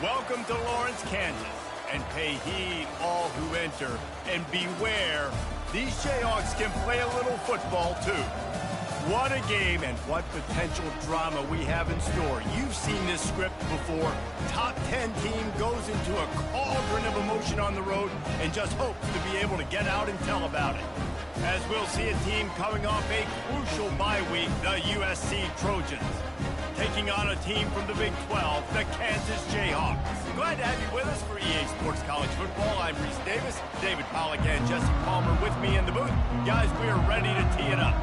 Welcome to Lawrence, Kansas, and pay heed all who enter, and beware, these Jayhawks can play a little football too. What a game and what potential drama we have in store. You've seen this script before. Top 10 team goes into a cauldron of emotion on the road and just hopes to be able to get out and tell about it. As we'll see a team coming off a crucial bye week, the USC Trojans, taking on a team from the Big 12, the Kansas Jayhawks. Glad to have you with us for EA Sports College Football. I'm Reese Davis, David Pollack and Jesse Palmer with me in the booth. Guys, we are ready to tee it up.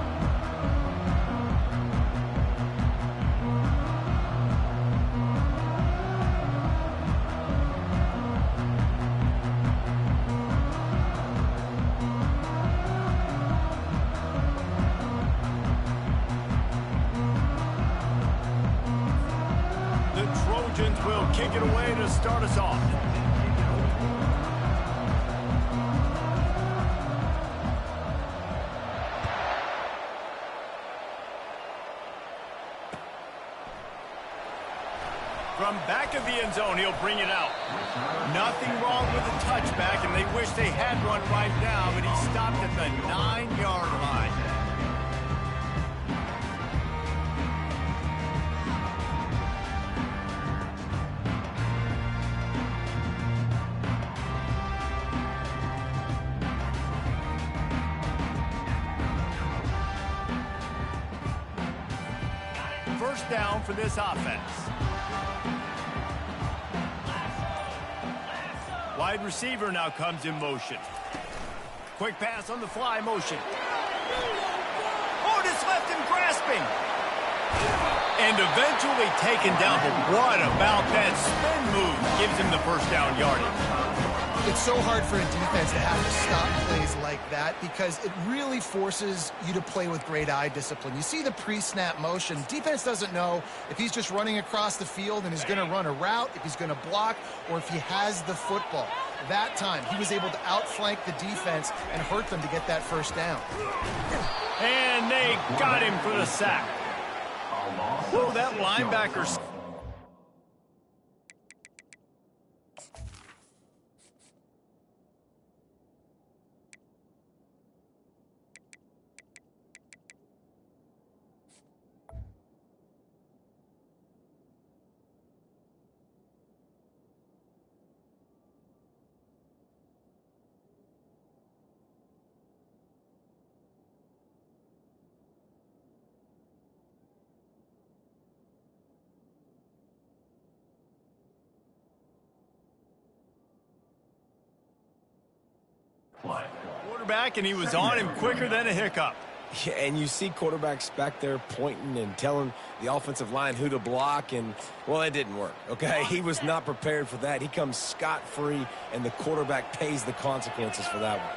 Will kick it away to start us off. From back of the end zone, he'll bring it out. Nothing wrong with the touchback, and they wish they had one right now, but he stopped at the 9-yard line. First down for this offense. Wide receiver now comes in motion. Quick pass on the fly motion. Oh, just left him grasping. And eventually taken down. But what about that spin move? Gives him the first down yardage. It's so hard for a defense to have to stop plays like that because it really forces you to play with great eye discipline. You see the pre-snap motion. Defense doesn't know if he's just running across the field and is going to run a route, if he's going to block, or if he has the football. That time, he was able to outflank the defense and hurt them to get that first down. And they got him for the sack. Whoa, that linebacker's... quarterback, and he was on him quicker than a hiccup. Yeah, and you see quarterbacks back there pointing and telling the offensive line who to block, and, well, it didn't work, okay? He was not prepared for that. He comes scot-free, and the quarterback pays the consequences for that one.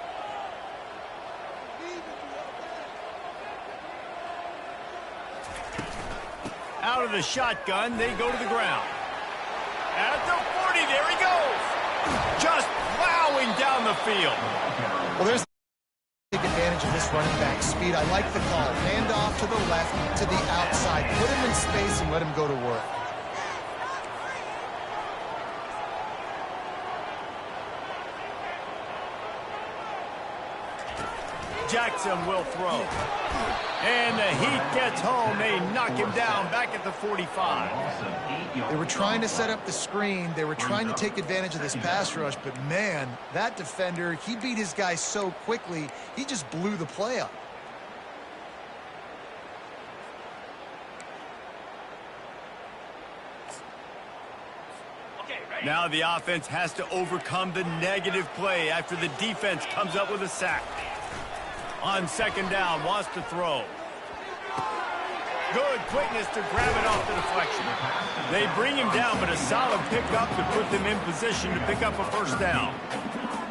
Out of the shotgun, they go to the ground. At the 40, there he goes. Just plowing down the field. Well, there's take advantage of this running back speed. I like the call. Hand off to the left, to the outside. Put him in space and let him go to work. Jackson will throw. And the Heat gets home. They knock him down back at the 45. They were trying to set up the screen. They were trying to take advantage of this pass rush. But, man, that defender, he beat his guy so quickly, he just blew the play up. Now the offense has to overcome the negative play after the defense comes up with a sack. On second down, wants to throw. Good quickness to grab it off the deflection. They bring him down, but a solid pickup to put them in position to pick up a first down.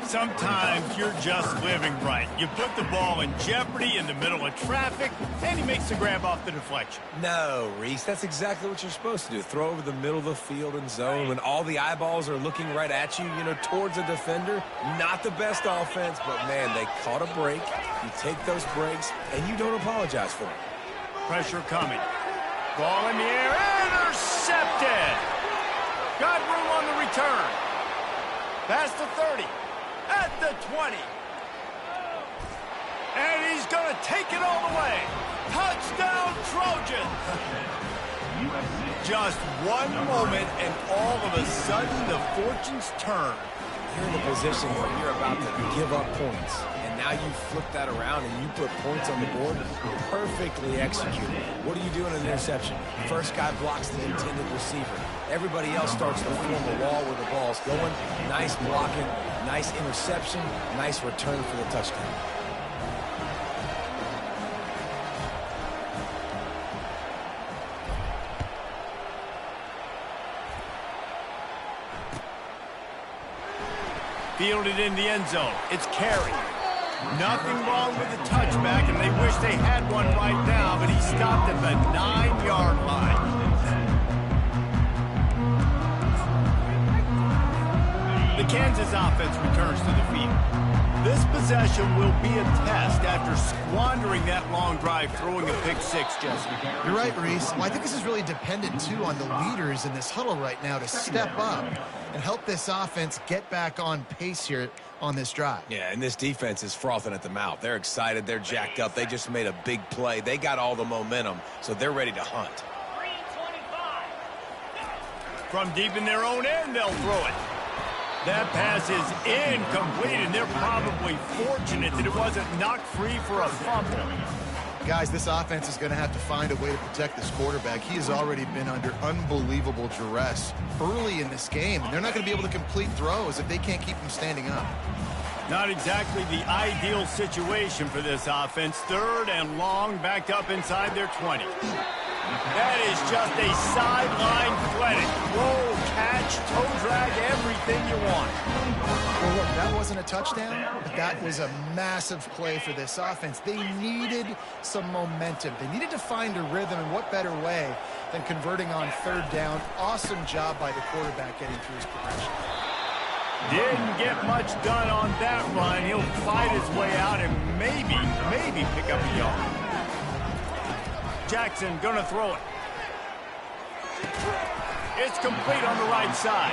Sometimes you're just living right. You put the ball in jeopardy in the middle of traffic, and he makes the grab off the deflection. No, Reese, that's exactly what you're supposed to do. Throw over the middle of the field and zone when all the eyeballs are looking right at you, towards a defender. Not the best offense, but, man, they caught a break. You take those breaks, and you don't apologize for it. Pressure coming. Ball in the air, intercepted. Got room on the return. Past the 30. At the 20. And he's going to take it all the way. Touchdown, Trojans. Just one moment, and all of a sudden, the fortunes turn. You're in a position where you're about to give up points. And now you flip that around and you put points on the board. Perfectly executed. What do you do in an interception? First guy blocks the intended receiver. Everybody else starts to form a wall where the ball's going. Nice blocking, nice interception, nice return for the touchdown. Fielded in the end zone. It's carry. Nothing wrong with the touchback, and they wish they had one right now, but he stopped at the 9-yard line. The Kansas offense returns to the field. This possession will be a test after squandering that long drive, throwing a pick six, Jesse. You're right, Reese. Well, I think this is really dependent, too, on the leaders in this huddle right now to step up and help this offense get back on pace here on this drive. Yeah, and this defense is frothing at the mouth. They're excited. They're jacked up. They just made a big play. They got all the momentum, so they're ready to hunt. From deep in their own end, they'll throw it. That pass is incomplete, and they're probably fortunate that it wasn't knocked free for a fumble. Guys, this offense is going to have to find a way to protect this quarterback. He has already been under unbelievable duress early in this game, and they're not going to be able to complete throws if they can't keep him standing up. Not exactly the ideal situation for this offense. 3rd and long, backed up inside their 20. That is just a sideline clinic. Roll, catch, toe drag, everything you want. Well, look, that wasn't a touchdown, but that was a massive play for this offense. They needed some momentum. They needed to find a rhythm, and what better way than converting on 3rd down. Awesome job by the quarterback getting through his progression. Didn't get much done on that run. He'll fight his way out and maybe pick up a yard. Jackson gonna throw it. It's complete on the right side.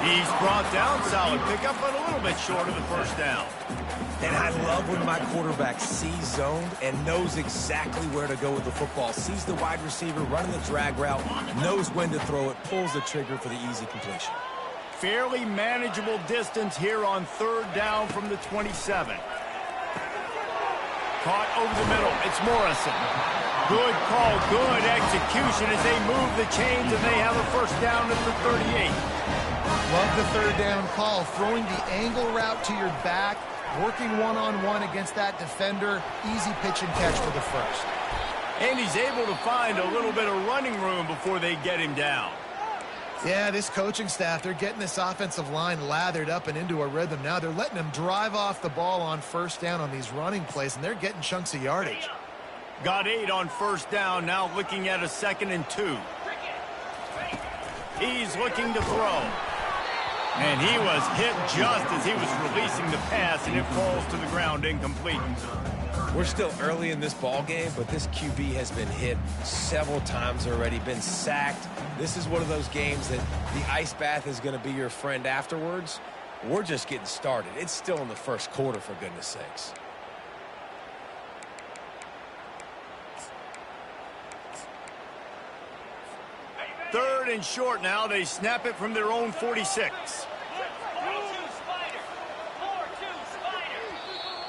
He's brought down, solid pickup, but a little bit short of the first down. And I love when my quarterback sees zoned and knows exactly where to go with the football. Sees the wide receiver running the drag route, knows when to throw it, pulls the trigger for the easy completion. Fairly manageable distance here on 3rd down from the 27. Caught over the middle. It's Morrison. Good call, good execution as they move the chains, and they have a first down at the 38. Love the 3rd down call. Throwing the angle route to your back, working one-on-one against that defender. Easy pitch and catch for the first. And he's able to find a little bit of running room before they get him down. Yeah, this coaching staff, they're getting this offensive line lathered up and into a rhythm now. They're letting them drive off the ball on first down on these running plays, and they're getting chunks of yardage. Got 8 on first down, now looking at a 2nd and 2. He's looking to throw. And he was hit just as he was releasing the pass, and it falls to the ground incomplete. We're still early in this ball game, but this QB has been hit several times already, been sacked. This is one of those games that the ice bath is going to be your friend afterwards. We're just getting started. It's still in the first quarter, for goodness sakes. Third and short now. They snap it from their own 46.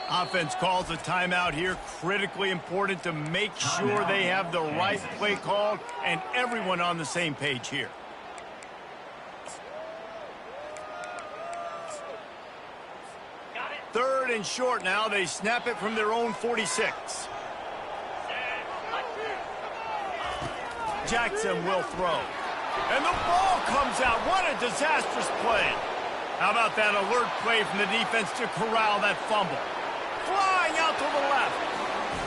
Offense calls a timeout here. Critically important to make sure they have the right play called and everyone on the same page here. Third and short now. They snap it from their own 46. Jackson will throw. And the ball comes out. What a disastrous play. How about that alert play from the defense to corral that fumble? Flying out to the left.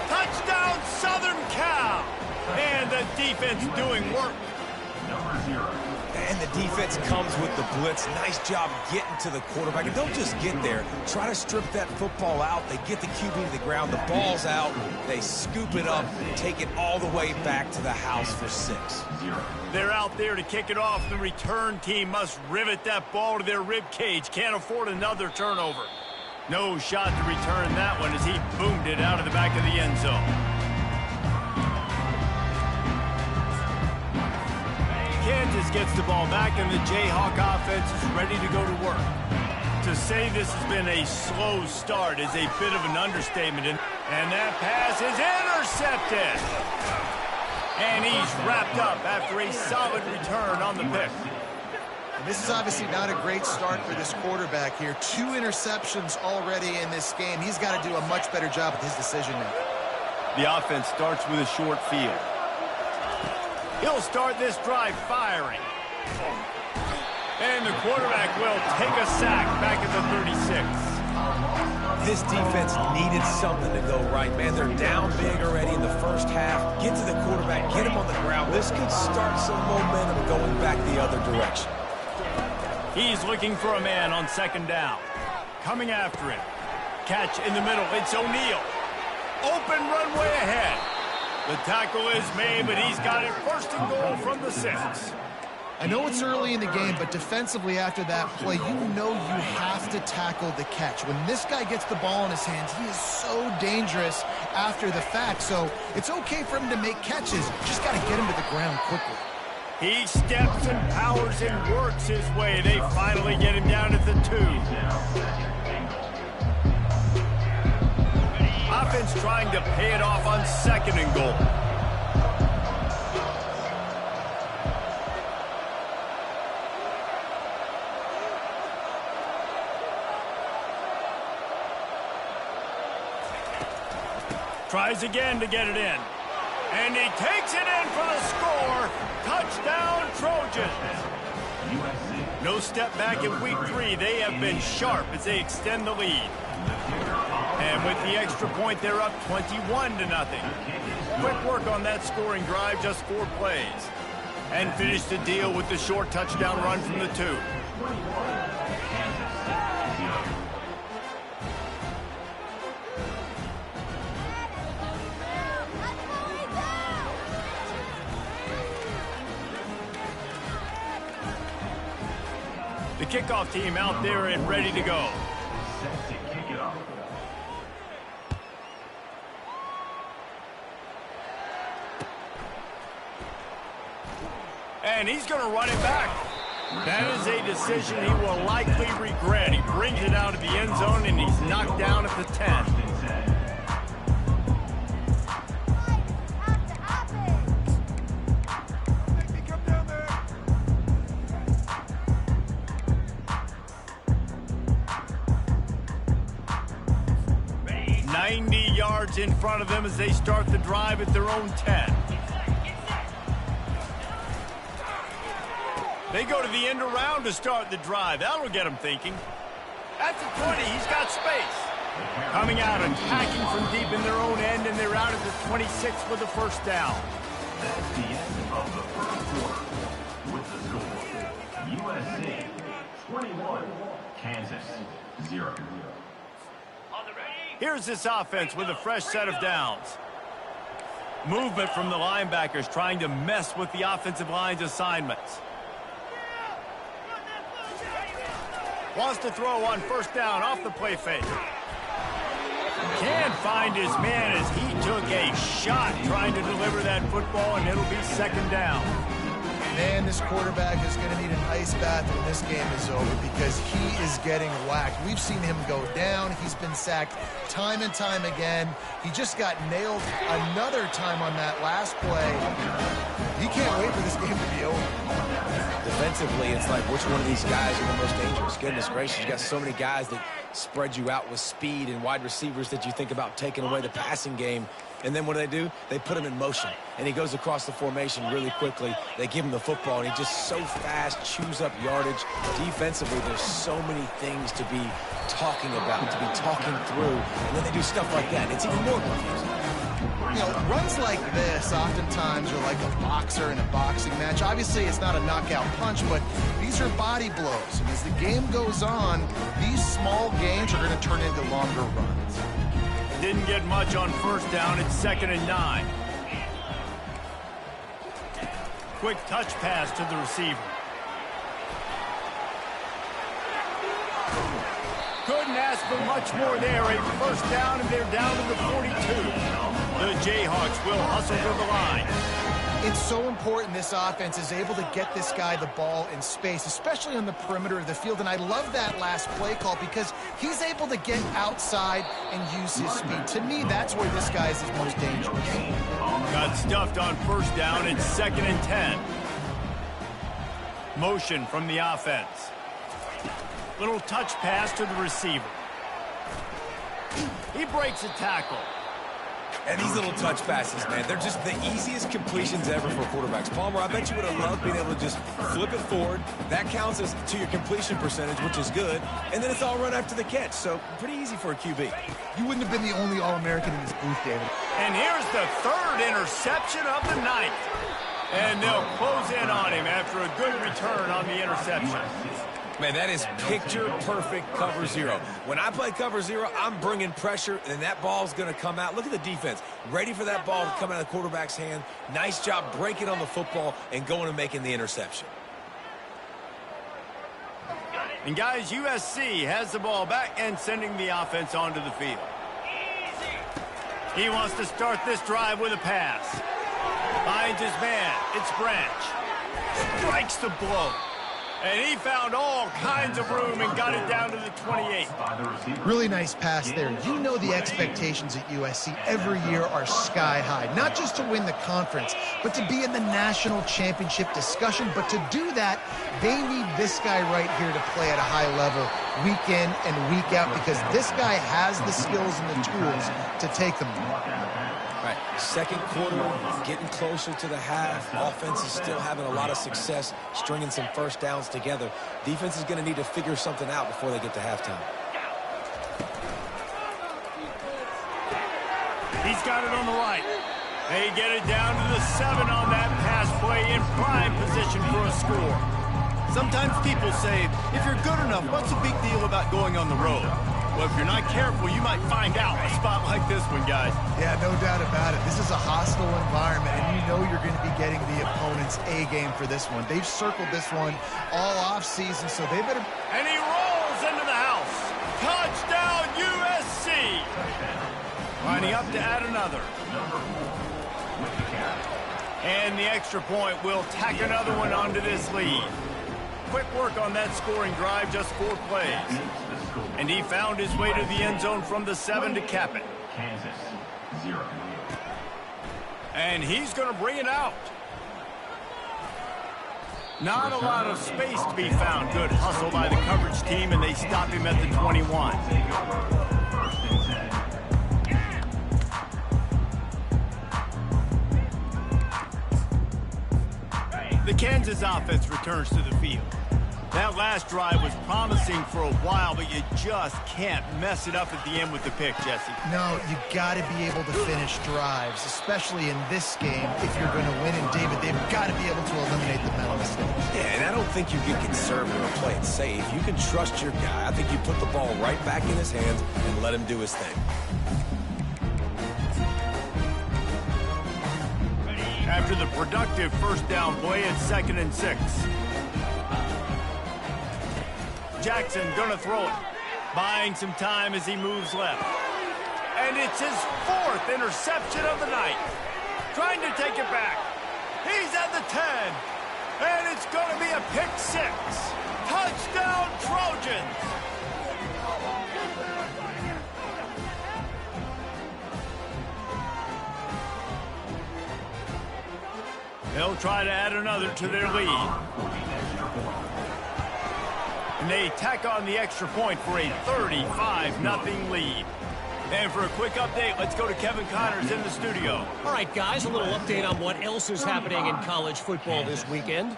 Touchdown, Southern Cal. And the defense doing work. And the defense comes with the blitz. Nice job getting to the quarterback. And don't just get there. Try to strip that football out. They get the QB to the ground. The ball's out. They scoop it up, take it all the way back to the house for 6. They're out there to kick it off. The return team must rivet that ball to their rib cage. Can't afford another turnover. No shot to return that one as he boomed it out of the back of the end zone. Kansas gets the ball back, and the Jayhawk offense is ready to go to work. To say this has been a slow start is a bit of an understatement. And that pass is intercepted. And he's wrapped up after a solid return on the pick. And this is obviously not a great start for this quarterback here. 2 interceptions already in this game. He's got to do a much better job with his decision-making. The offense starts with a short field. He'll start this drive firing. And the quarterback will take a sack back at the 36. This defense needed something to go right, man. They're down big already in the first half. Get to the quarterback, get him on the ground. This could start some momentum going back the other direction. He's looking for a man on second down. Coming after him. Catch in the middle. It's O'Neal. Open runway ahead. The tackle is made, but he's got it first and goal from the 6. I know it's early in the game, but defensively after that play, you know you have to tackle the catch. When this guy gets the ball in his hands, he is so dangerous after the fact. So it's okay for him to make catches. Just got to get him to the ground quickly. He steps and powers and works his way. They finally get him down at the 2. Offense trying to pay it off on second and goal. Tries again to get it in. And he takes it in for the score. Touchdown, Trojans. No step back in week 3. They have been sharp as they extend the lead. And with the extra point, they're up 21-0. Quick work on that scoring drive, just 4 plays. And finish the deal with the short touchdown run from the 2. The kickoff team out there and ready to go. And he's going to run it back. That is a decision he will likely regret. He brings it out of the end zone, and he's knocked down at the 10. 90 yards in front of them as they start the drive at their own 10. They go to the end around to start the drive. That'll get them thinking. At the 20, he's got space. Coming out, attacking from deep in their own end, and they're out at the 26 with the first down. That's the end of the first quarter. With the score, USC 21, Kansas 0. Here's this offense with a fresh set of downs. Movement from the linebackers trying to mess with the offensive line's assignments. Wants to throw on first down off the play fake. Can't find his man as he took a shot trying to deliver that football, and it'll be second down. Man, this quarterback is going to need an ice bath when this game is over because he is getting whacked. We've seen him go down. He's been sacked time and time again. He just got nailed another time on that last play. He can't wait for this game to be over. Defensively, it's like which one of these guys are the most dangerous? Goodness gracious, you got so many guys that spread you out with speed and wide receivers that you think about taking away the passing game. And then what do? They put him in motion. And he goes across the formation really quickly. They give him the football, and he just so fast, chews up yardage. Defensively, there's so many things to be talking about, to be talking through. And then they do stuff like that. And it's even more confusing. You know, runs like this oftentimes are like a boxer in a boxing match. Obviously, it's not a knockout punch, but these are body blows. And as the game goes on, these small gains are going to turn into longer runs. Didn't get much on first down. It's 2nd and 9. Quick touch pass to the receiver. Couldn't ask for much more there. A first down, and they're down to the 42. The Jayhawks will hustle to the line. It's so important this offense is able to get this guy the ball in space, especially on the perimeter of the field. And I love that last play call because he's able to get outside and use his speed. To me, that's where this guy is his most dangerous. Got stuffed on first down. It's 2nd and 10. Motion from the offense. Little touch pass to the receiver. He breaks a tackle. And these little touch passes, man, they're just the easiest completions ever for quarterbacks. Palmer, I bet you would have loved being able to just flip it forward. That counts as to your completion percentage, which is good. And then it's all run after the catch, so pretty easy for a QB. You wouldn't have been the only All-American in this booth, David. And here's the 3rd interception of the night. And they'll close in on him after a good return on the interception. Man, that is picture-perfect cover zero. When I play cover zero, I'm bringing pressure, and that ball's going to come out. Look at the defense. Ready for that ball to come out of the quarterback's hand. Nice job breaking on the football and going and making the interception. And, guys, USC has the ball back and sending the offense onto the field. He wants to start this drive with a pass. Finds his man. It's Branch. Strikes the blow. And he found all kinds of room and got it down to the 28. Really nice pass there. You know the expectations at USC every year are sky high. Not just to win the conference, but to be in the national championship discussion. But to do that, they need this guy right here to play at a high level week in and week out because this guy has the skills and the tools to take them there. Right, second quarter, getting closer to the half. Offense is still having a lot of success stringing some first downs together. Defense is going to need to figure something out before they get to halftime. He's got it on the right. They get it down to the 7 on that pass play in prime position for a score. Sometimes people say, if you're good enough, what's the big deal about going on the road? Well, if you're not careful, you might find out a spot like this one, guys. Yeah, no doubt about it. This is a hostile environment, and you know you're going to be getting the opponent's A game for this one. They've circled this one all offseason, so they better... And he rolls into the house. Touchdown, USC. Lining up to add another. And the extra point will tack another one onto this lead. Quick work on that scoring drive, just 4 plays. And he found his way to the end zone from the 7 to cap it. Kansas, 0. And he's going to bring it out. Not a lot of space to be found. Good hustle by the coverage team, and they stop him at the 21. The Kansas offense returns to the field. That last drive was promising for a while, but you just can't mess it up at the end with the pick, Jesse. No, you got to be able to finish drives, especially in this game. If you're going to win, and David, they've got to be able to eliminate the mental mistakes. Yeah, and I don't think you get conservative or play it safe. You can trust your guy. I think you put the ball right back in his hands and let him do his thing. After the productive first down play, it's 2nd and 6. Jackson gonna throw it, buying some time as he moves left. And it's his 4th interception of the night. Trying to take it back. He's at the 10. And it's gonna be a pick 6. Touchdown, Trojans! They'll try to add another to their lead. And they tack on the extra point for a 35-0 lead. And for a quick update, let's go to Kevin Connors in the studio. All right, guys, a little update on what else is happening in college football this weekend.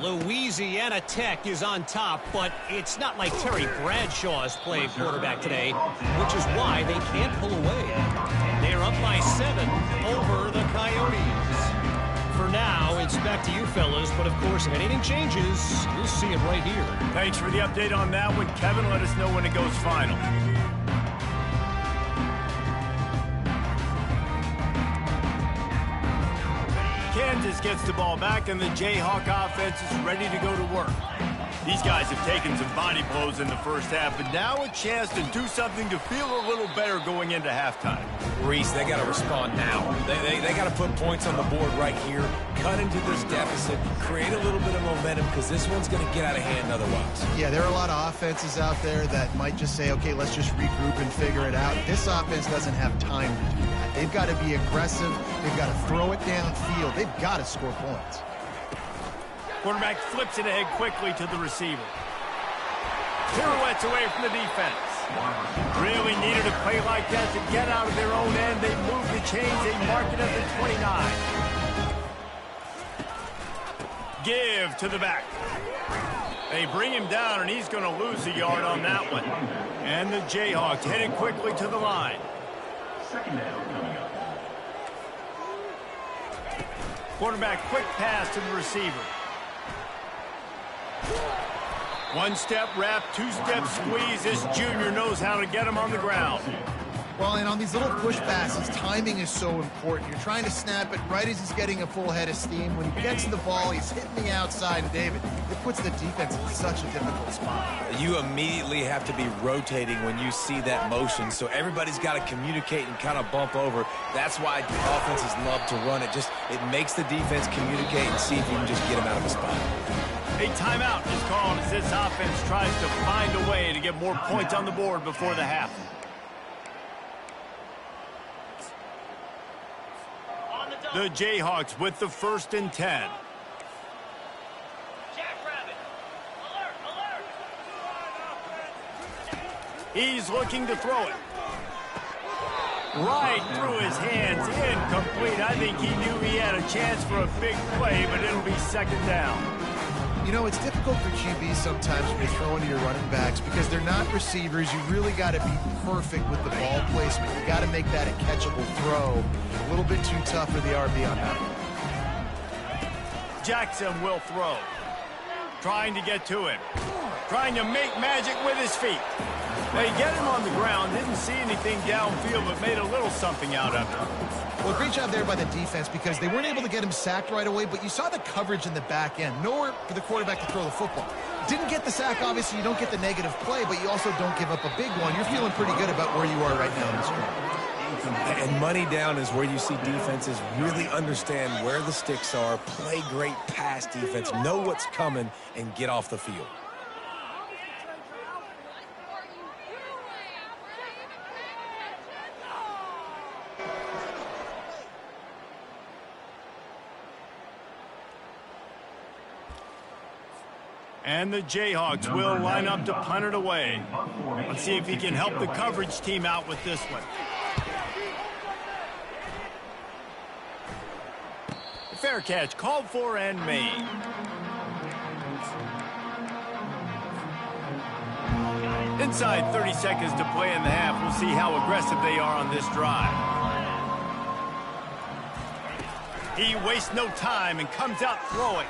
Louisiana Tech is on top, but it's not like Terry Bradshaw is playing quarterback today, which is why they can't pull away. They're up by 7 over the Coyotes. For now, it's back to you fellas, but of course, if anything changes, you'll see it right here. Thanks for the update on that one, Kevin. Let us know when it goes final. Kansas gets the ball back, and the Jayhawk offense is ready to go to work. These guys have taken some body blows in the first half, but now a chance to do something to feel a little better going into halftime. Reese, they got to respond now. They got to put points on the board right here, cut into this deficit, create a little bit of momentum, because this one's going to get out of hand otherwise. Yeah, there are a lot of offenses out there that might just say, okay, let's just regroup and figure it out. This offense doesn't have time to do that. They've got to be aggressive. They've got to throw it downfield. They've got to score points. Quarterback flips it ahead quickly to the receiver. Pirouettes away from the defense. Really needed a play like that to get out of their own end. They move the chains. They mark it at the 29. Give to the back. They bring him down, and he's going to lose a yard on that one. And the Jayhawks headed quickly to the line. Second down coming up. Quarterback quick pass to the receiver. One step wrap, two-step squeeze. This junior knows how to get him on the ground. Well, and on these little push passes, timing is so important. You're trying to snap it right as he's getting a full head of steam. When he gets to the ball, he's hitting the outside, and David, it puts the defense in such a difficult spot. You immediately have to be rotating when you see that motion, so everybody's got to communicate and kind of bump over. That's why offenses love to run it. It makes the defense communicate and see if you can just get him out of a spot. A timeout is called as this offense tries to find a way to get more points on the board before the half. The Jayhawks with the 1st and 10. He's looking to throw it. Right through his hands, incomplete. I think he knew he had a chance for a big play, but it'll be 2nd down. You know, it's difficult for QBs sometimes when you're throwing to your running backs because they're not receivers. You really got to be perfect with the ball placement. You got to make that a catchable throw. A little bit too tough for the RB on that one. Jackson will throw. Trying to get to him. Trying to make magic with his feet. They get him on the ground. Didn't see anything downfield, but made a little something out of it. Well, great job there by the defense because they weren't able to get him sacked right away, but you saw the coverage in the back end. Nowhere for the quarterback to throw the football. Didn't get the sack, obviously. You don't get the negative play, but you also don't give up a big one. You're feeling pretty good about where you are right now in the scrimmage. And money down is where you see defenses really understand where the sticks are, play great pass defense, know what's coming, and get off the field. And the Jayhawks will line up to punt it away. Let's see if he can help the coverage team out with this one. Fair catch, called for and made. Inside 30 seconds to play in the half. We'll see how aggressive they are on this drive. He wastes no time and comes out throwing.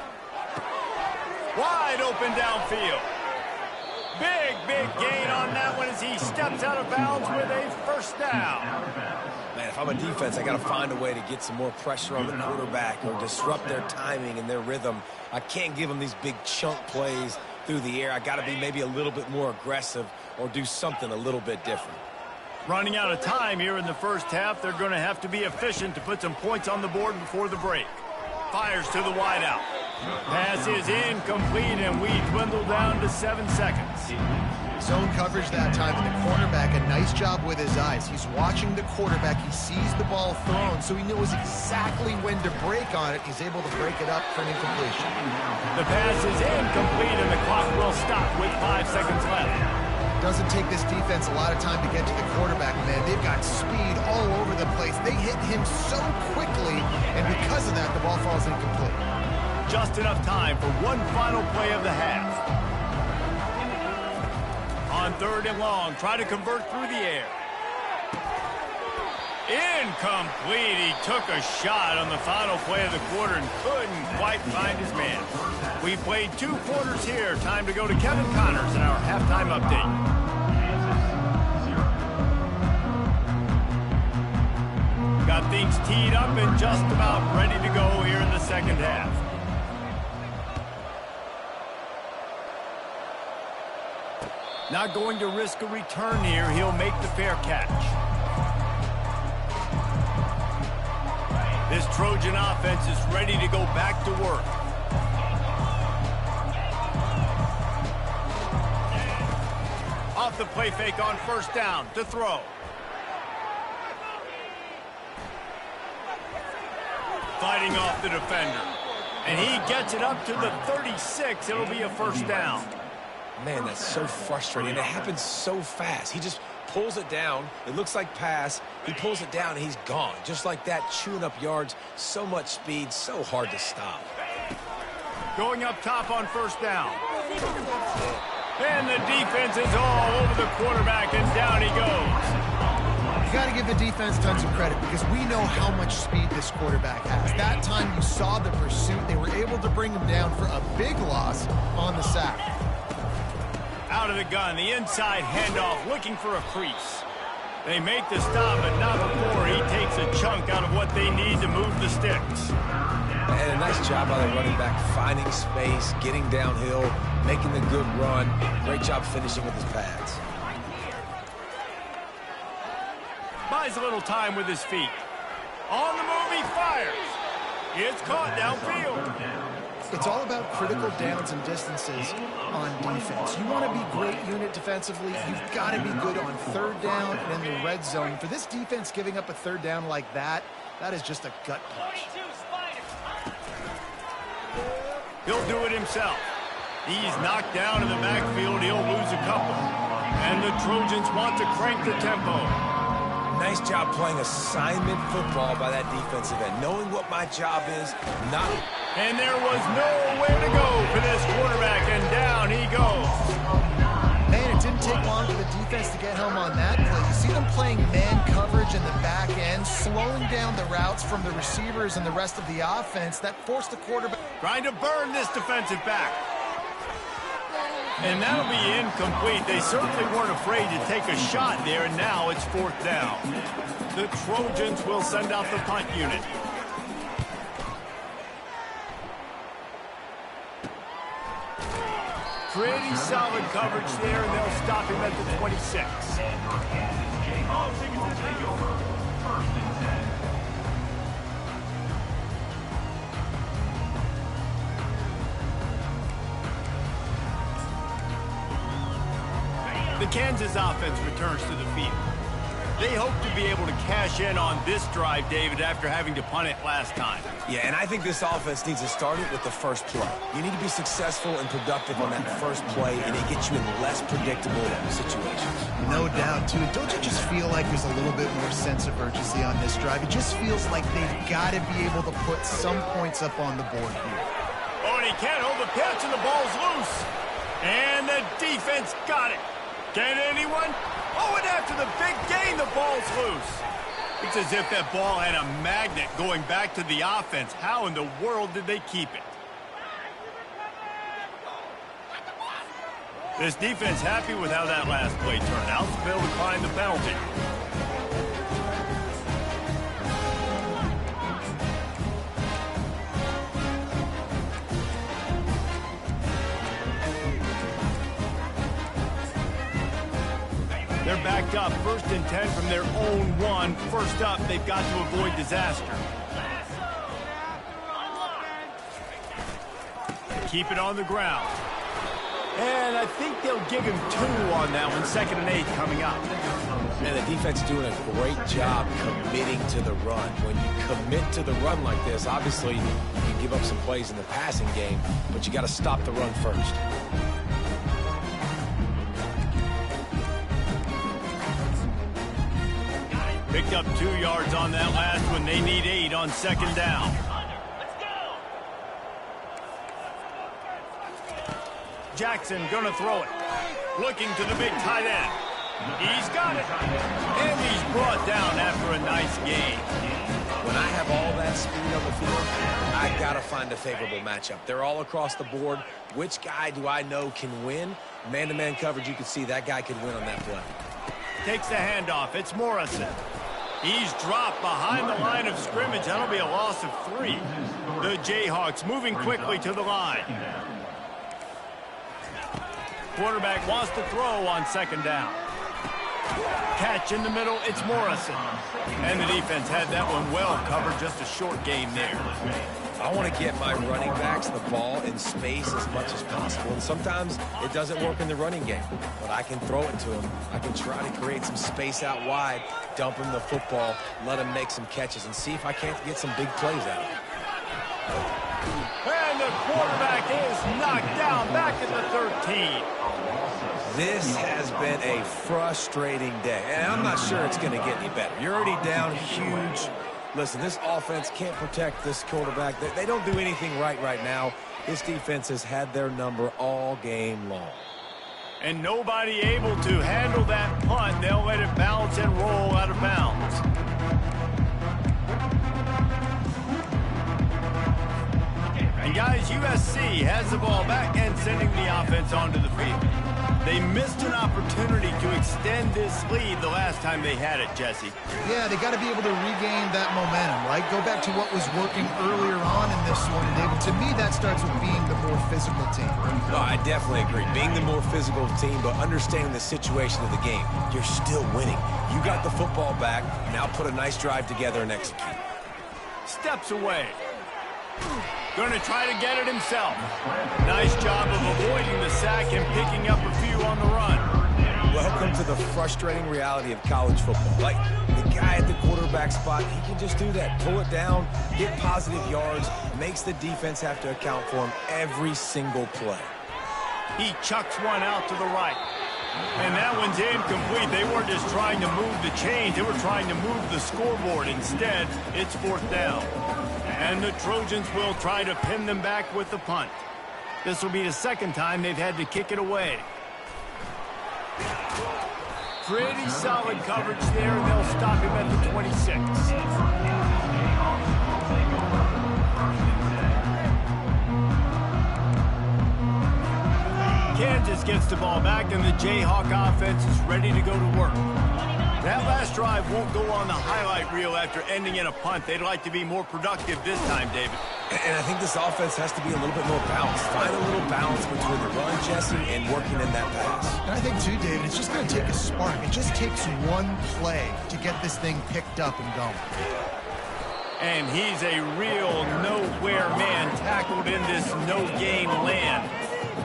Wide open downfield. Big gain on that one as he steps out of bounds with a 1st down. Man, if I'm a defense, I got to find a way to get some more pressure on the quarterback or disrupt their timing and their rhythm. I can't give them these big chunk plays through the air. I got to be maybe a little bit more aggressive or do something a little bit different. Running out of time here in the first half. They're going to have to be efficient to put some points on the board before the break. Fires to the wideout. Pass is incomplete, and we dwindle down to 7 seconds. Zone coverage that time, and the cornerback, a nice job with his eyes. He's watching the quarterback. He sees the ball thrown, so he knows exactly when to break on it. He's able to break it up for an incompletion. The pass is incomplete, and the clock will stop with 5 seconds left. doesn't take this defense a lot of time to get to the quarterback, man. They've got speed all over the place. They hit him so quickly, and because of that, the ball falls incomplete. Just enough time for one final play of the half. On 3rd and long, try to convert through the air. Incomplete. He took a shot on the final play of the quarter and couldn't quite find his man. We played 2 quarters here. Time to go to Kevin Connors in our halftime update. Got things teed up and just about ready to go here in the second half. Not going to risk a return here. He'll make the fair catch. This Trojan offense is ready to go back to work. Off the play fake on 1st down to throw. Fighting off the defender. And he gets it up to the 36. It'll be a 1st down. Man, that's so frustrating. It happens so fast. He just pulls it down. It looks like pass. He pulls it down, and he's gone. Just like that, chewing up yards. So much speed, so hard to stop. Going up top on 1st down. And the defense is all over the quarterback, and down he goes. You got to give the defense tons of credit because we know how much speed this quarterback has. That time you saw the pursuit. They were able to bring him down for a big loss on the sack. Out of the gun, the inside handoff, looking for a crease. They make the stop, but not before he takes a chunk out of what they need to move the sticks. And a nice job by the running back, finding space, getting downhill, making the good run. Great job finishing with his pads. Buys a little time with his feet. On the move, he fires. It's caught downfield. It's all about critical downs and distances on defense. You want to be great unit defensively, you've got to be good on 3rd down and in the red zone. For this defense giving up a 3rd down like that, that is just a gut punch. He'll do it himself. He's knocked down in the backfield. He'll lose a couple. And the Trojans want to crank the tempo. Nice job playing assignment football by that defensive end. Knowing what my job is, not... And there was nowhere to go for this quarterback, and down he goes. Man, it didn't take long for the defense to get home on that play. You see them playing man coverage in the back end, slowing down the routes from the receivers and the rest of the offense. That forced the quarterback... Trying to burn this defensive back. And that'll be incomplete. They certainly weren't afraid to take a shot there, and now it's 4th down. The Trojans will send out the punt unit. Pretty solid coverage there, and they'll stop him at the 26. The Kansas offense returns to the field. They hope to be able to cash in on this drive, David, after having to punt it last time. Yeah, and I think this offense needs to start it with the first play. You need to be successful and productive on that first play, and it gets you in less predictable situations. No doubt, too. Don't you just feel like there's a little bit more sense of urgency on this drive? It just feels like they've got to be able to put some points up on the board here. Oh, and he can't hold the pitch, and the ball's loose. And the defense got it. Can anyone? Oh, and after the big gain, the ball's loose. It's as if that ball had a magnet going back to the offense. How in the world did they keep it? This defense happy with how that last play turned out. They'll decline the penalty. They're backed up, 1st and 10 from their own 1. First up, they've got to avoid disaster. Keep it on the ground. And I think they'll give him 2 on that one. 2nd and 8 coming up. And the defense is doing a great job committing to the run. When you commit to the run like this, obviously you can give up some plays in the passing game, but you got to stop the run first. Picked up 2 yards on that last one. They need 8 on second down. Jackson gonna throw it. Looking to the big tight end. He's got it. And he's brought down after a nice gain. When I have all that speed on the field, I got to find a favorable matchup. They're all across the board. Which guy do I know can win? Man-to-man coverage, you can see that guy could win on that play. Takes the handoff. It's Morrison. He's dropped behind the line of scrimmage. That'll be a loss of 3. The Jayhawks moving quickly to the line. Quarterback wants to throw on second down. Catch in the middle, it's Morrison. And the defense had that one well covered, just a short gain there. I want to get my running backs the ball in space as much as possible. And sometimes it doesn't work in the running game, but I can throw it to them. I can try to create some space out wide, dump him the football, let him make some catches, and see if I can't get some big plays out of him. And the quarterback is knocked down back at the 13. This has been a frustrating day, and I'm not sure it's going to get any better. You're already down huge. Listen, this offense can't protect this quarterback. They don't do anything right now. This defense has had their number all game long. And nobody able to handle that punt. They'll let it bounce and roll out of bounds. And guys, USC has the ball back and sending the offense onto the field. They missed an opportunity to extend this lead the last time they had it, Jesse. Yeah, they got to be able to regain that momentum, right? Go back to what was working earlier on in this one. And David, to me, that starts with being the more physical team. No, I definitely agree. Being the more physical team, but understanding the situation of the game. You're still winning. You got the football back. Now put a nice drive together and execute. Steps away. Going to try to get it himself. Nice job of avoiding the sack and picking up a few on the run. Welcome to the frustrating reality of college football. Like, the guy at the quarterback spot, he can just do that. Pull it down, get positive yards, makes the defense have to account for him every single play. He chucks one out to the right. And that one's incomplete. They weren't just trying to move the chains. They were trying to move the scoreboard. Instead, it's fourth down. And the Trojans will try to pin them back with the punt. This will be the second time they've had to kick it away. Pretty solid coverage there, and they'll stop him at the 26. Kansas gets the ball back, and the Jayhawk offense is ready to go to work. That last drive won't go on the highlight reel after ending in a punt. They'd like to be more productive this time, David. And I think this offense has to be a little bit more balanced. Find a little balance between the run, Jesse, and working in that pass. And I think, too, David, it's just going to take a spark. It just takes one play to get this thing picked up and going. And he's a real nowhere man tackled in this no-gain land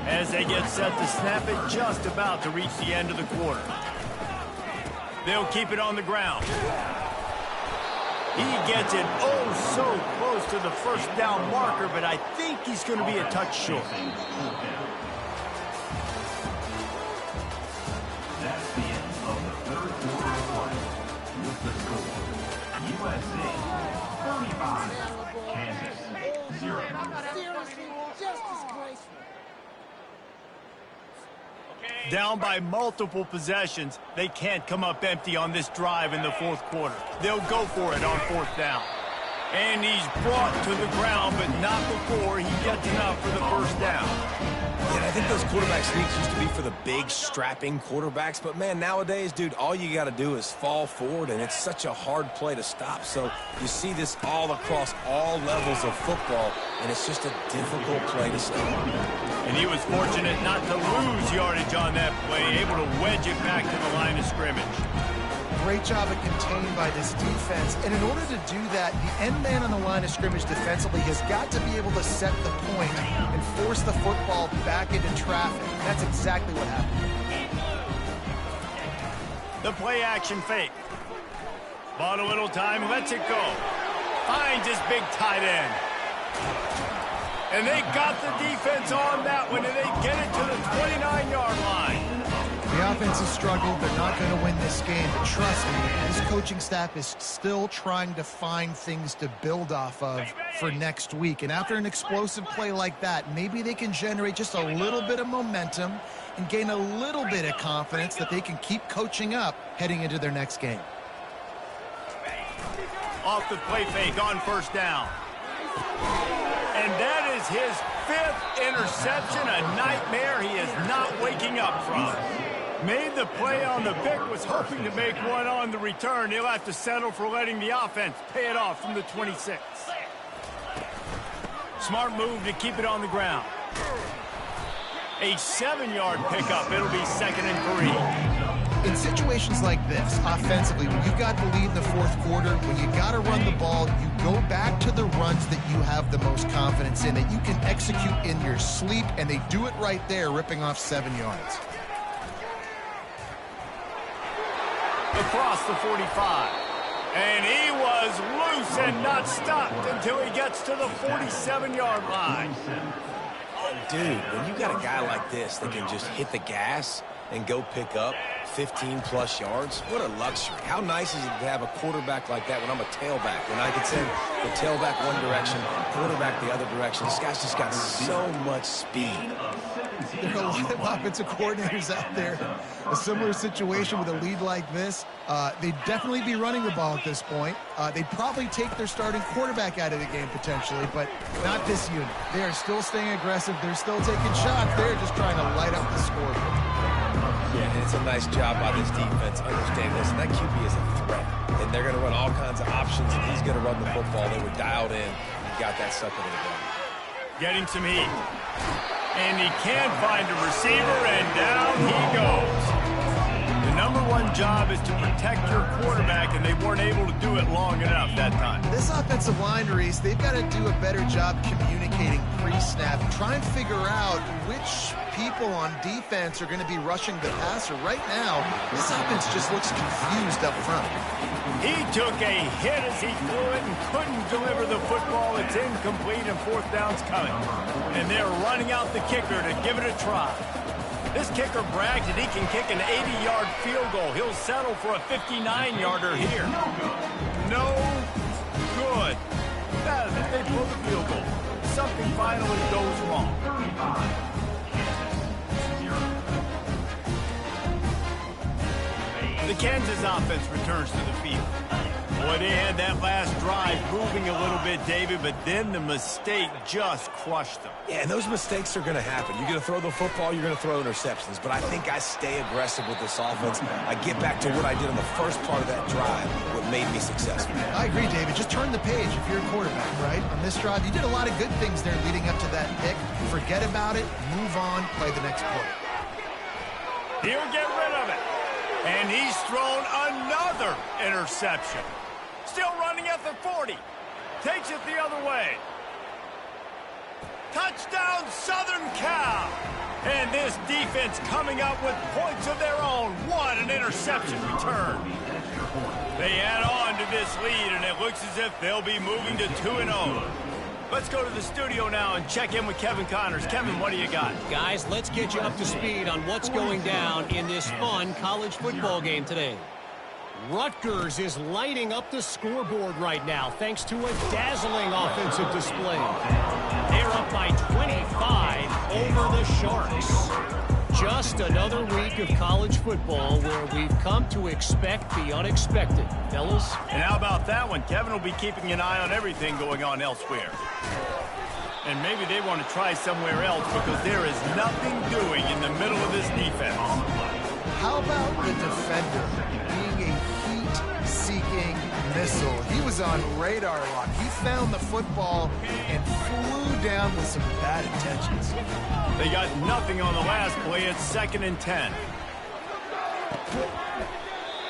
as they get set to snap it just about to reach the end of the quarter. They'll keep it on the ground. He gets it oh so close to the first down marker, but I think he's going to be a touch short. That's the end of the third quarter of play. With the score, USC 35, Kansas 0. Seriously, just disgraceful. Down by multiple possessions, they can't come up empty on this drive in the fourth quarter. They'll go for it on fourth down. And he's brought to the ground, but not before he gets enough for the first down. Yeah, I think those quarterback sneaks used to be for the big, strapping quarterbacks. But, man, nowadays, dude, all you got to do is fall forward, and it's such a hard play to stop. So you see this all across all levels of football, and it's just a difficult play to stop. And he was fortunate not to lose yardage on that play, able to wedge it back to the line of scrimmage. Great job at containing by this defense. And in order to do that, the end man on the line of scrimmage defensively has got to be able to set the point and force the football back into traffic. That's exactly what happened. The play action fake. Bought a little time, lets it go. Finds his big tight end. And they got the defense on that one, and they get it to the 29-yard line. Yeah, offense has struggled. They're not going to win this game. But trust me, this coaching staff is still trying to find things to build off of for next week. And after an explosive play like that, maybe they can generate just a little bit of momentum and gain a little bit of confidence that they can keep coaching up heading into their next game. Off the play fake on first down. And that is his 5th interception, a nightmare he is not waking up from. Made the play on the pick, was hoping to make one on the return. He'll have to settle for letting the offense pay it off from the 26. Smart move to keep it on the ground. A 7-yard pickup. It'll be 2nd and 3. In situations like this, offensively, when you've got the lead in the fourth quarter, when you got to run the ball, you go back to the runs that you have the most confidence in, that you can execute in your sleep, and they do it right there, ripping off 7 yards. Across the 45. And he was loose and not stopped until he gets to the 47-yard line. Dude, when you got a guy like this that can just hit the gas and go pick up 15-plus yards, what a luxury. How nice is it to have a quarterback like that when I'm a tailback, when I can send the tailback one direction, quarterback the other direction. This guy's just got so much speed. There are a lot of offensive coordinators out there. A similar situation with a lead like this. They'd definitely be running the ball at this point. They'd probably take their starting quarterback out of the game potentially, but not this unit. They are still staying aggressive. They're still taking shots. They're just trying to light up the scoreboard. Yeah, and it's a nice job by this defense understanding this. And that QB is a threat. And they're going to run all kinds of options, and he's going to run the football. They were dialed in and got that sucker to the ground. Getting some heat. And he can't find a receiver, and down he goes. The number one job is to protect your quarterback, and they weren't able to do it long enough that time. This offensive line, Reese, they've got to do a better job communicating pre-snap and try and figure out which people on defense are going to be rushing the passer. Right now, this offense just looks confused up front. He took a hit as he threw it and couldn't deliver the football. It's incomplete and 4th down's coming. And they're running out the kicker to give it a try. This kicker brags that he can kick an 80-yard field goal. He'll settle for a 59-yarder here. No good. They pull the field goal. Something finally goes wrong. The Kansas offense returns to the field. Boy, they had that last drive moving a little bit, David, but then the mistake just crushed them. Yeah, and those mistakes are going to happen. You're going to throw the football, you're going to throw interceptions. But I think I stay aggressive with this offense. I get back to what I did in the first part of that drive, what made me successful. I agree, David. Just turn the page if you're a quarterback, right? On this drive, you did a lot of good things there leading up to that pick. Forget about it, move on, play the next play. He'll get rid of it. And he's thrown another interception. Still running at the 40. Takes it the other way. Touchdown, Southern Cal. And this defense coming up with points of their own. What an interception return. They add on to this lead, and it looks as if they'll be moving to 2-0. Let's go to the studio now and check in with Kevin Connors. Kevin, what do you got? Guys, let's get you up to speed on what's going down in this fun college football game today. Rutgers is lighting up the scoreboard right now thanks to a dazzling offensive display. They're up by 25 over the Sharks. Just another week of college football where we've come to expect the unexpected, fellas. And how about that one? Kevin will be keeping an eye on everything going on elsewhere. And maybe they want to try somewhere else because there is nothing doing in the middle of this defense. How about the defender being a heat-seeking missile? He was on radar lock. He found the football and flew down with some bad intentions. They got nothing on the last play. It's 2nd and 10.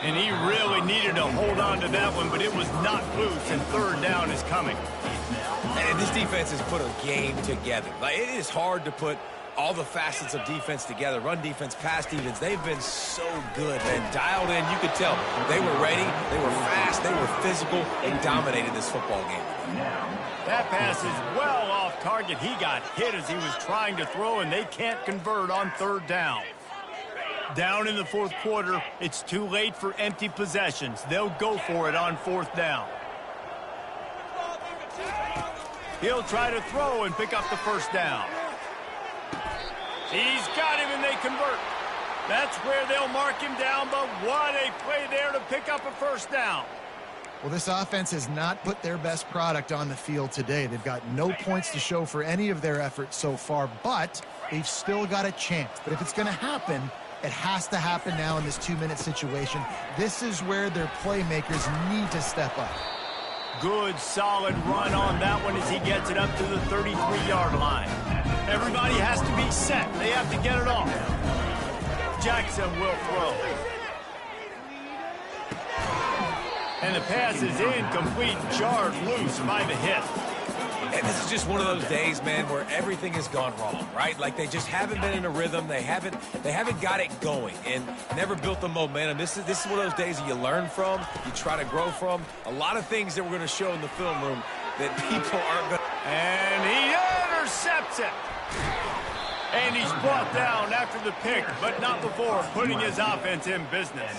And he really needed to hold on to that one, but it was not loose, and 3rd down is coming. And this defense has put a game together. Like, it is hard to put all the facets of defense together. Run defense, pass defense. They've been so good, man. Dialed in. You could tell they were ready. They were fast. They were physical. They dominated this football game. That pass is well off target. He got hit as he was trying to throw, and they can't convert on 3rd down. Down in the fourth quarter, it's too late for empty possessions. They'll go for it on fourth down. He'll try to throw and pick up the first down. He's got him, and they convert. That's where they'll mark him down, but what a play there to pick up a first down. Well, this offense has not put their best product on the field today. They've got no points to show for any of their efforts so far, but they've still got a chance. But if it's going to happen, it has to happen now in this 2-minute situation. This is where their playmakers need to step up. Good, solid run on that one as he gets it up to the 33-yard line. Everybody has to be set. They have to get it off. Jackson will throw. And the pass is incomplete, jarred loose by the hit. And this is just one of those days, man, where everything has gone wrong, right? Like they just haven't been in a rhythm. They haven't got it going and never built the momentum. This is one of those days that you learn from, you try to grow from. A lot of things that we're going to show in the film room that people aren't going to. And he intercepts it. And he's brought down after the pick, but not before putting his offense in business.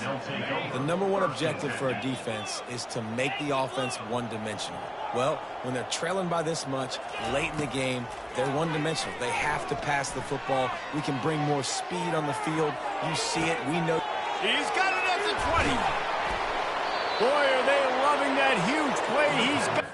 The number one objective for a defense is to make the offense one-dimensional. Well, when they're trailing by this much late in the game, they're one-dimensional. They have to pass the football. We can bring more speed on the field. You see it. We know. He's got it at the 20. Boy, are they loving that huge play he's got.